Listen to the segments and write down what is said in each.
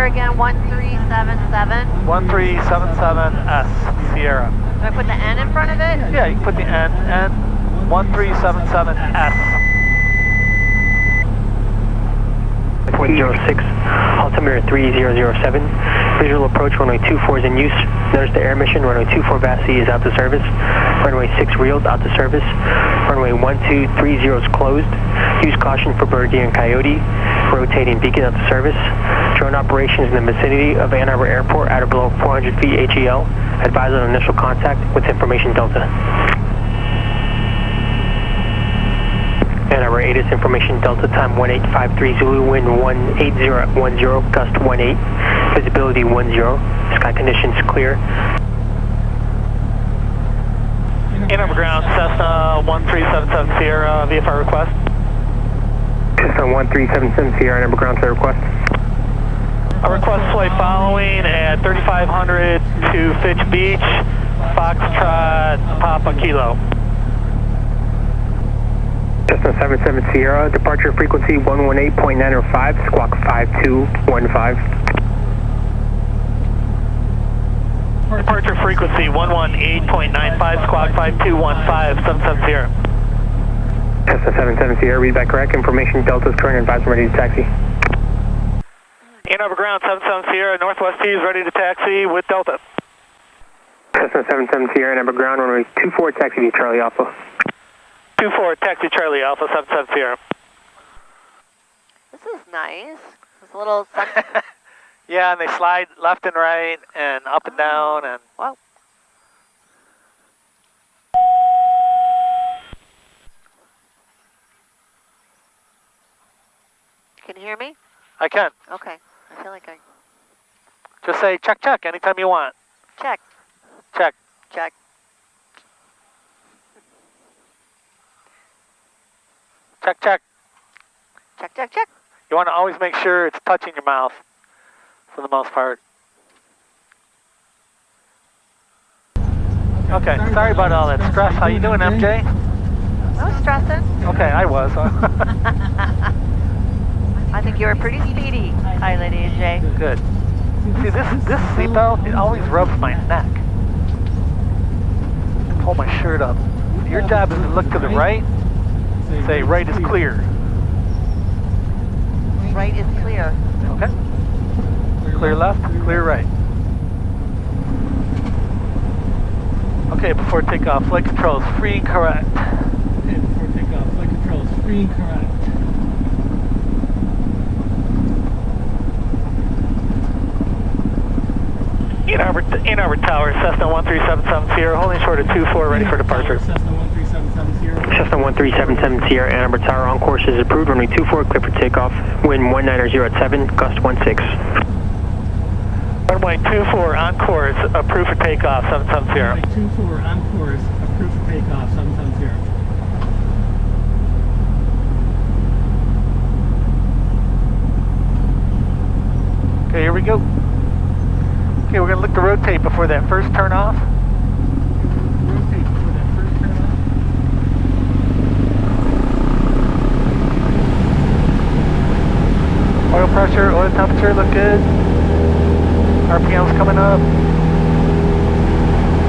number again, 1377. 1377S, Sierra. Do I put the N in front of it? Yeah, you can put the N, 1377S. 0.06, altimeter 3007. Visual approach, runway 24 is in use. Notice the air mission, runway 24 VASI is out to service. Runway 6 reeled out to service. Runway 1230 is closed. Use caution for birdie and coyote. Rotating beacon out to service. Drone operations in the vicinity of Ann Arbor Airport at or below 400 feet HEL. Advise on initial contact with information Delta. Ann Arbor ATIS information Delta, time 1853 Zulu, wind 18010, gust 18, visibility 10, sky conditions clear. Ann Arbor ground, Cessna 1377 Sierra, VFR request. Cessna 1377 Sierra, Ann Arbor ground, flight request. A request flight following at 3500 to Fitch Beach, Foxtrot, Papa Kilo. Cessna 77 Sierra, departure frequency 118.905, squawk 5215. Departure frequency 118.95, squawk 5215, 77 Sierra. Cessna 77 Sierra, read back correct. Information Delta's current advice, ready to taxi. Ann Arbor ground, 77 Sierra, Northwest T is ready to taxi with Delta. Cessna 77 Sierra, Ann Arbor ground, runway 24, taxi to Charlie Alpha. 24, taxi Charlie Alpha, 77 Sierra. This is nice. It's a little sun. Yeah, and they slide left and right and up and down and... Wow. Can you hear me? I can. Okay. I feel like I... Just say check, check anytime you want. Check. Check. Check. Check, check. Check, check, check. You want to always make sure it's touching your mouth for the most part. Okay, sorry about all that stress. How you doing, MJ? No stressing. Okay, I was. I think you were pretty speedy, Hi, Lady and Jay. Good. See, this seatbelt, it always rubs my neck. Pull my shirt up. Your job is to look to the right. Say right is clear. Right is clear. Okay. Clear left, clear right. Okay, before takeoff, flight control is free and correct. Okay, before takeoff, flight control is free and correct. Ann Arbor Tower, Cessna 1377 Sierra, holding short of 24, ready for departure. Cessna 1377 Sierra. Cessna 1377 Sierra, Ann Arbor Tower on course is approved, runway 24, clear for takeoff, wind 190 at 7, gust 16. Runway 24 on course, approved for takeoff, 77 Sierra. Runway 24 on course, approved for takeoff, 77 Sierra. Okay, here we go. Okay, we're going to look to rotate before that first turn off. Rotate before that first turn off. Oil pressure, oil temperature look good. RPM's coming up.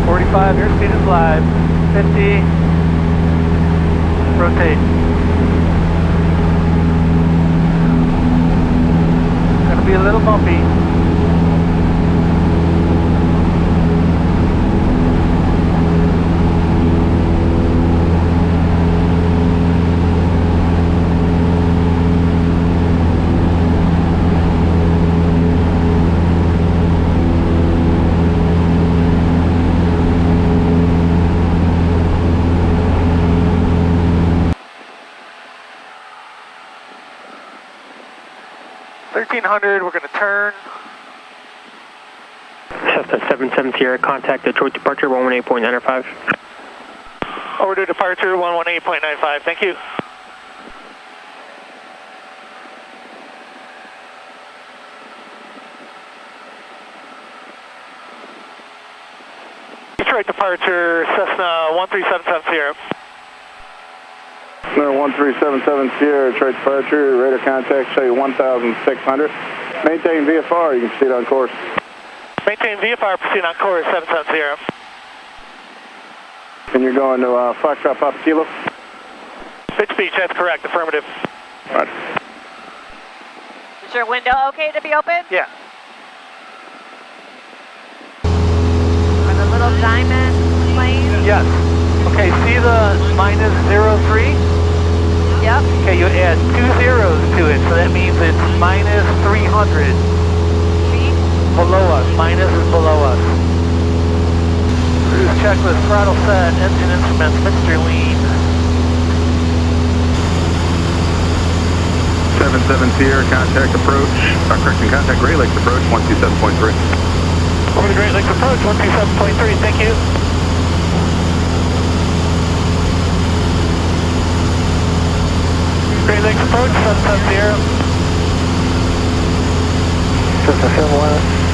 45, airspeed is live. 50. Rotate. Gonna be a little bumpy. We're going to turn. Cessna 77 Sierra, contact Detroit departure 118.95. Over to departure 118.95. Thank you. Detroit departure, Cessna 1377 Sierra. Cessna 1377 Sierra, Detroit departure, radar contact, show you 1,600. Maintain VFR, you can proceed on course. Maintain VFR, proceed on course, 770. And you're going to Foxtrot Papa Kilo? Pitch Beach, that's correct, affirmative. Roger. Is your window okay to be open? Yeah. Are the little diamond planes? Yes. Okay, see the minus 03? Yep. Okay, you add 2 zeros to it, so that means it's minus 300. Feet? Below us, minus is below us. Cruise checklist, throttle set, engine instruments, mixture lean. 77 Sierra, contact approach, correction, contact Great Lakes approach, 127.3. Over the Great Lakes approach, 127.3, thank you. Great Lakes approach, 770. Cessna 71,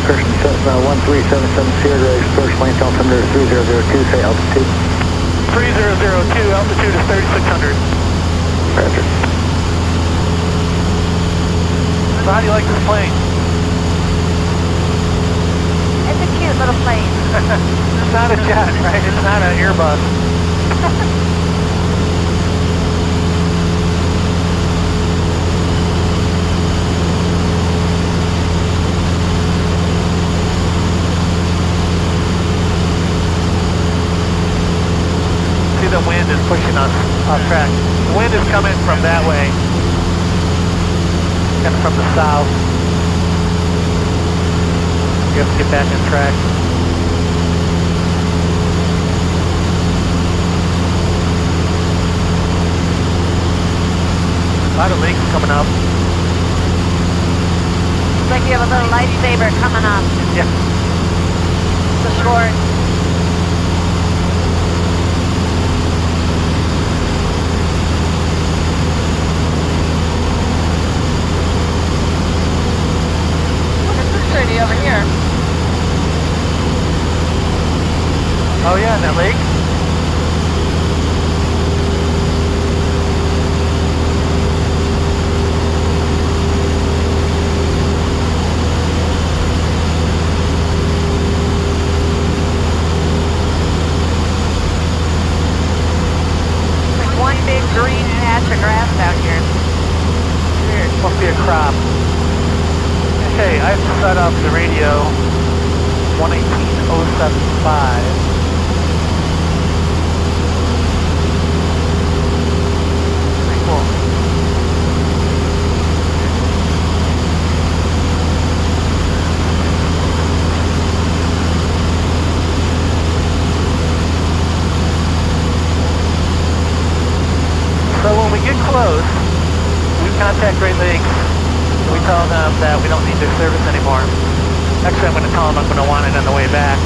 correction, Cessna 1377 Sierra, Great Lakes approach, lane altimeter 3002, say altitude. 3002, altitude is 3600. Roger. So how do you like this plane? It's a cute little plane. It's not a jet, right? It's not an Airbus. See, the wind is pushing us off track. The wind is coming from that way. And from the south. We have to get back on track. A lot of lakes coming up. Looks like you have a little lightsaber coming up. Yeah. The short. Look at this city over here. Oh yeah, that lake? Like one big green patch of grass down here. Weird. Must be a crop. Okay, I have to set up the radio 118075. Cool. So when we get close, we contact Great Lakes. We tell them that we don't need their service anymore. Actually, I'm going to tell them I'm going to want it on the way back.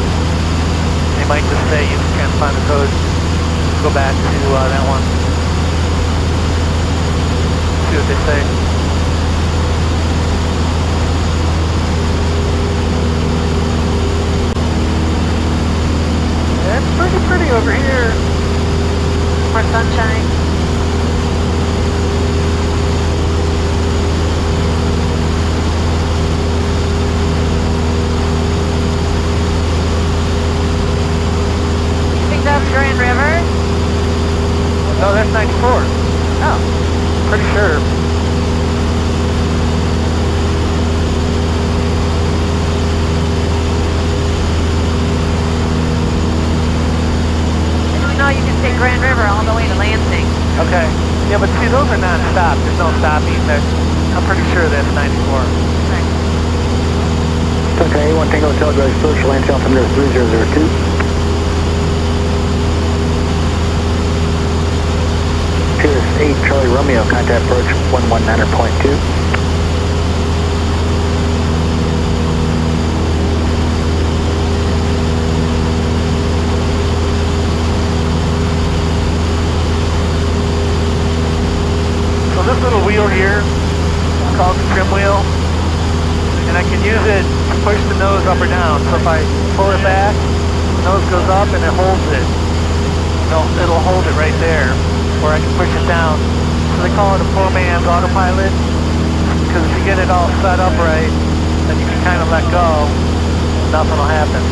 They might just say you can't find the code. Go back to that one. See what they say. It's pretty over here. More sunshine. You think that's Grand River? No, that's 94. Oh. Pretty sure. No, you can take Grand River all the way to Lansing. Okay. Yeah, but see, those are non-stop. There's no stopping. I'm pretty sure that's 94. Okay, one Tango Hotel, Great Lakes approach, lane altimeter 3002. Pierce 8 Charlie Romeo, contact approach 119.2. So this little wheel here is called the trim wheel, and I can use it to push the nose up or down. So if I pull it back, the nose goes up and it holds it. It'll hold it right there, or I can push it down. So they call it a poor man's autopilot, because if you get it all set up right, then you can kind of let go. Nothing will happen.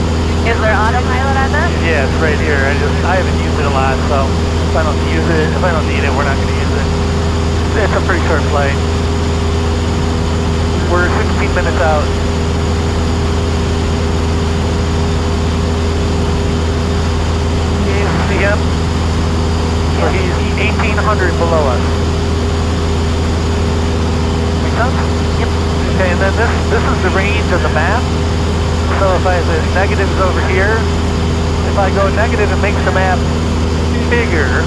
Is there autopilot on this? Yeah, it's right here. I haven't used it a lot, so if I don't need it, we're not going to use it. It's a pretty short flight. We're 16 minutes out. See him? So he's 1,800 below us. Make sense? Yep. Okay, and then this is the range of the map. So if the negative's over here, if I go negative, it makes the map bigger.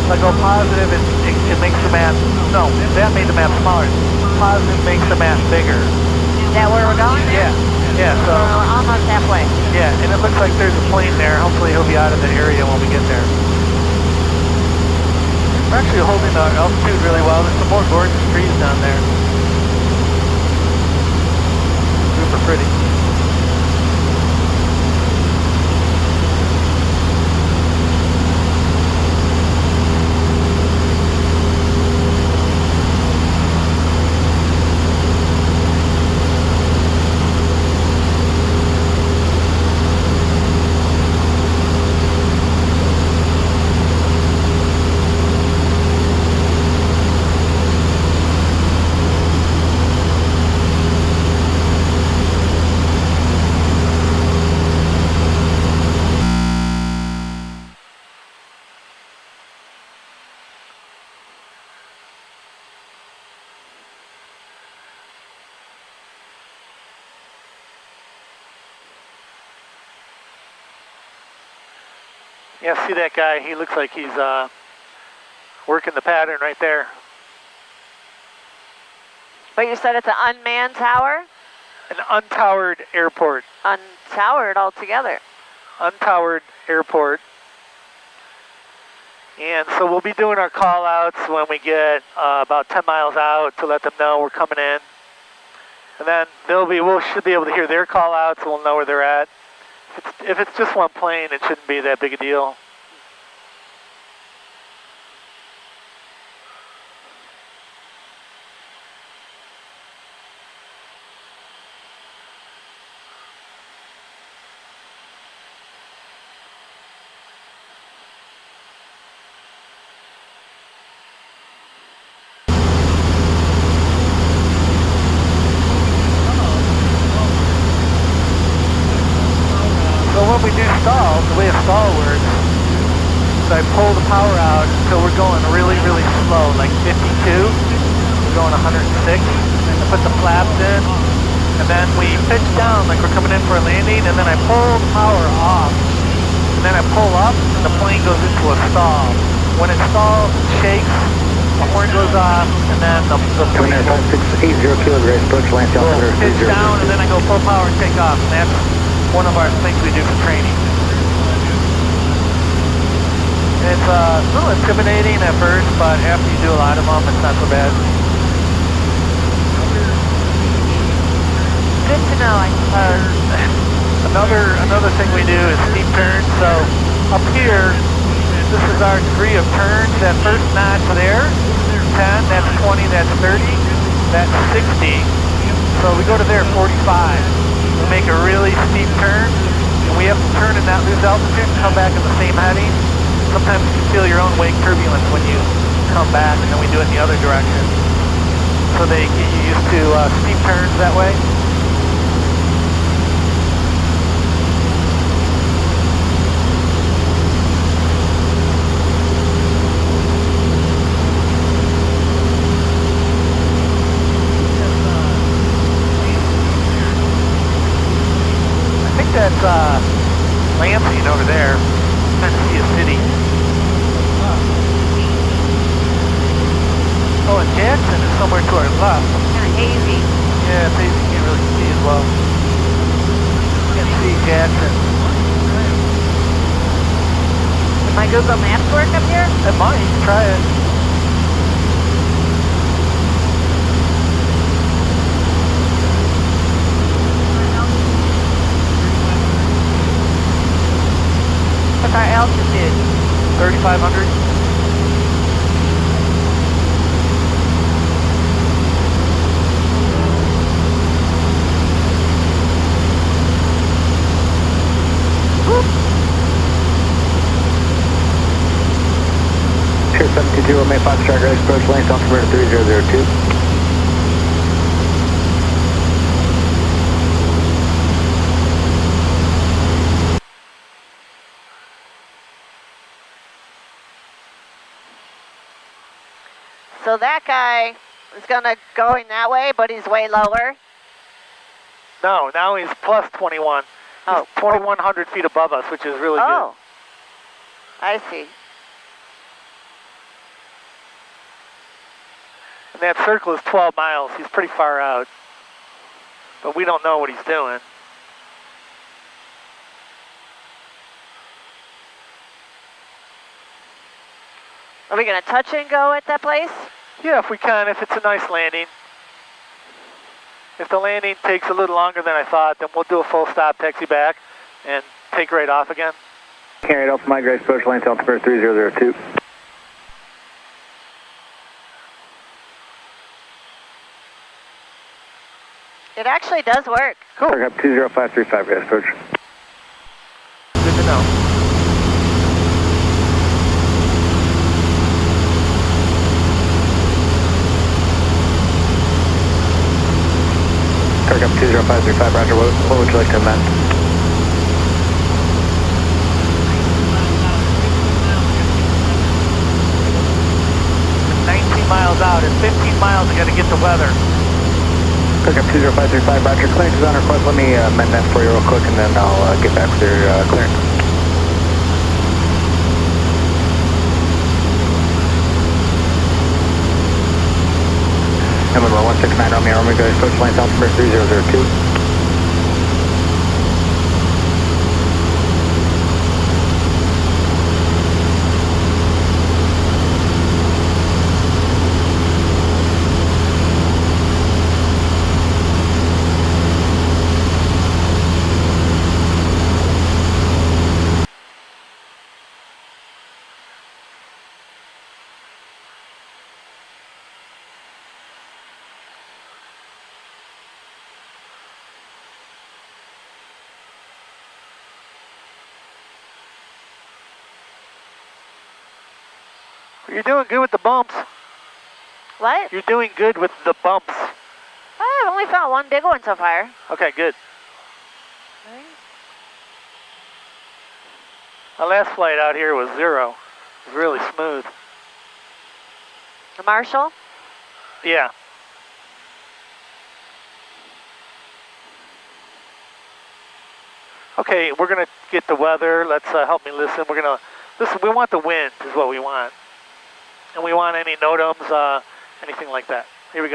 If I go positive, it makes the map, no, that made the map smaller. Positive makes the map bigger. Is that where we're going? Yeah, yeah, so. We're almost halfway. Yeah, and it looks like there's a plane there. Hopefully he'll be out of the area when we get there. We're actually holding our altitude really well. There's some more gorgeous trees down there. Super pretty. Yeah, see that guy? He looks like he's working the pattern right there. But you said it's an unmanned tower? An untowered airport. Untowered altogether. Untowered airport. And so we'll be doing our call outs when we get about 10 miles out to let them know we're coming in. And then we should be able to hear their call outs, so we'll know where they're at. If it's just one plane, it shouldn't be that big a deal. When we do stalls, the way a stall works, so I pull the power out until we're going really, really slow, like 52. We're going 106. I put the flaps in, and then we pitch down like we're coming in for a landing, and then I pull the power off, and then I pull up, and the plane goes into a stall. When it stalls, it shakes, the horn goes off, and then the plane will 680 kilo, raise approach, land pitch down, and then I go full power and take off, and that's one of our things we do for training. It's a little intimidating at first, but after you do a lot of them, it's not so bad. Good to know, I suppose. Another thing we do is steep turns. So up here, this is our degree of turn. That first notch there, 10, that's 20, that's 30, that's 60. So we go to there, 45. We make a really steep turn, and we have to turn and not lose altitude and come back in the same heading. Sometimes you feel your own wake turbulence when you come back, and then we do it in the other direction. So they get you used to steep turns that way. That's Lansing over there. Trying to see a city. Oh, and Jackson is somewhere to our left. Kind of hazy. Yeah, it's hazy. Can't really see as well. Can't see Jackson. Did my Google Maps work up here? It might. Try it. What's our altitude? 3,500. Romeo 5 Striker, approach lane, altimeter 3002. So that guy is gonna going that way, but he's way lower. No, now he's plus 21. Oh. He's 2,100 feet above us, which is really good. Oh, I see. And that circle is 12 miles. He's pretty far out. But we don't know what he's doing. Are we gonna touch and go at that place? Yeah, if we can, if it's a nice landing. If the landing takes a little longer than I thought, then we'll do a full stop, taxi back, and take right off again. Carried Alpha Migrate, approach lane, altimeter 3002. It actually does work. Cool. Up 20535, guys, approach. Good to know. Kirk up 20535, roger, what would you like to amend? It's 19 miles out. In 15 miles, I gotta get the weather. Kirk up 20535, roger, clearance is on request. Let me amend that for you real quick and then I'll get back with your clearance. Number 169 Romeo, guys, approach lane, altimeter 3002. You're doing good with the bumps. What? You're doing good with the bumps. I've only found one big one so far. Okay, good. Our last flight out here was 0. It was really smooth. The Marshall? Yeah. Okay, we're gonna get the weather. Let's help me listen. We're gonna listen. We want the wind is what we want, and we want any NOTAMs, anything like that. Here we go.